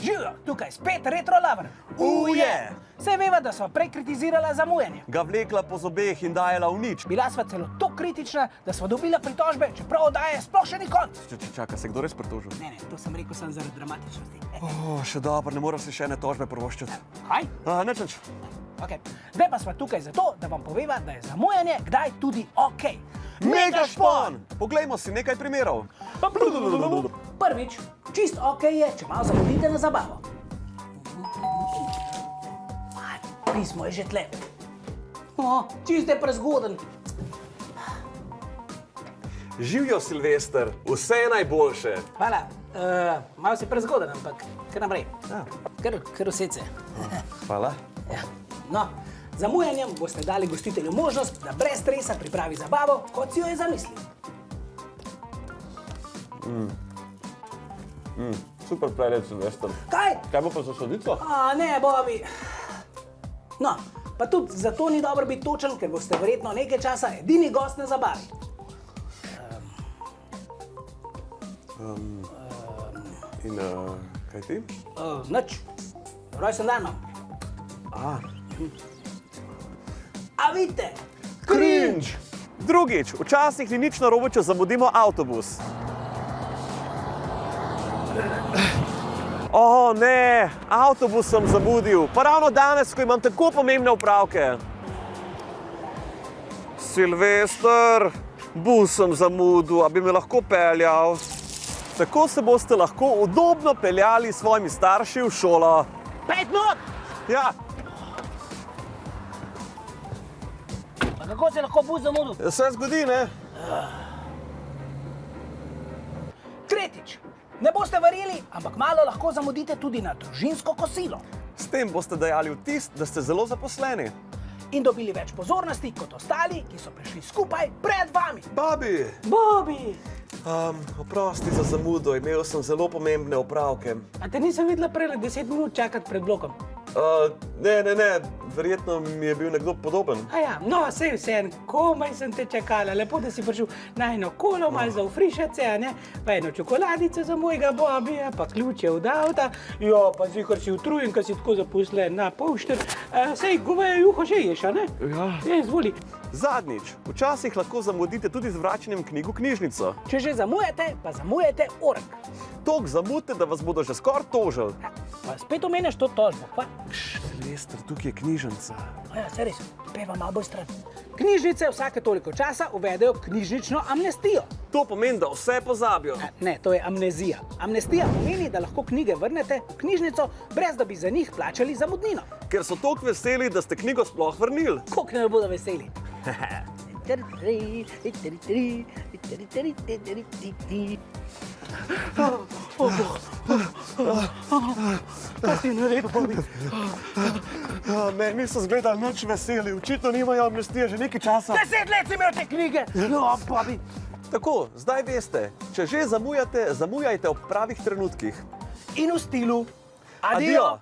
Živijo, tukaj spet Retro Lover. Uje! Saj veva, da sva prej kritizirala zamujanje. Ga vlekla po zobeh in dajala v nič. Bila sva celo tako kritična, da sva dobila pritožbe, čeprav oddaje sploh še ni konc. Čaka, se kdo res pritožil? Ne, to sem rekel sem zaradi dramatičnosti. Še dobro, ne moram si še ene tožbe provoščiti. Kaj? Nič. Okay. Zdaj pa sva tukaj zato, da vam poveva, da je zamujanje kdaj tudi okej. Mega špon! Poglejmo si nekaj primerov. Prvič, čist okej je, če malo zamudite na zabavo. Pismo je že tle. Čist je prezgoden. Živijo, Silvester, vse je najboljše. Hvala. Malo si prezgoden, ampak kar naprej. Kar vsece. Hvala. Ja. No, zamujanjem boste dali gostitelju možnost, da brez stresa pripravi zabavo, kot si jo je zamislil. Super predlog, Silvester. Kaj? Kaj bo pa za sodico? Ne, Bobi. No, pa tudi zato ni dobro biti točen, ker boste verjetno nekaj časa edini gost na zabavi. In kaj ti? Nič. Rojsten dan imam. A vidite? Cringe! Drugič, včasih ni nič narobe, če zamudimo avtobus. Ne, avtobus sem zamudil, pa ravno danes, ko imam tako pomembne opravke. Silvester, bus sem zamudil, a bi me lahko peljal. Tako se boste lahko udobno peljali s svojimi starši v šolo. 5 minut! Ja, Pa kako se lahko bus zamudil? se zgodi, ne? Tretjič, ne boste verjeli, ampak malo lahko zamudite tudi na družinsko kosilo. S tem boste dajali vtis, da ste zelo zaposleni. In dobili več pozornosti kot ostali, ki so prišli skupaj pred vami. Babi, Bobi! oprosti za zamudo, imel sem zelo pomembne opravke. A te nisem videla prej 10 minut čakati pred blokom? Ne, verjetno mi je bil nekdo podoben. No, sej vseeno, komaj sem te čakala. Lepo, da si prišel na eno kolo, malo za ufrišece, pa eno čokoladico za mojega Bobija, pa ključe od avta. Pa zihar si utrujen, ko si tako zaposlen na polšter. Sej, goveje juho že ješ, a ne? Ja. Izvoli. Zadnjič, včasih lahko zamudite tudi z vračanjem knjig v knjižnico. Če že zamujate, pa zamujate orek. Toliko zamudite, da vas bodo že skoraj tožili. Pa spet omenjaš to tožbo, pa? Silvester, tukaj je knjižnica. Saj res, peva malo bolj stran. Knjižnice vsake toliko časa uvedejo knjižnično amnestijo. To pomeni, da vse pozabijo. Ne, to je amnezija. Amnestija pomeni, da lahko knjige vrnete v knjižnico, brez da bi za njih plačali zamudnino. Ker so toliko veseli, da ste knjigo sploh vrnili. Koliko ne bodo veseli? Kaj si naredil, Bobi? Meni niso zgledali nič veseli, očitno nimajo amnestije že nekaj časa. 10 let si imel te knjige! Bobi! Tako, zdaj veste, če že zamujate, zamujajte ob pravih trenutkih. In v stilu. Adijo!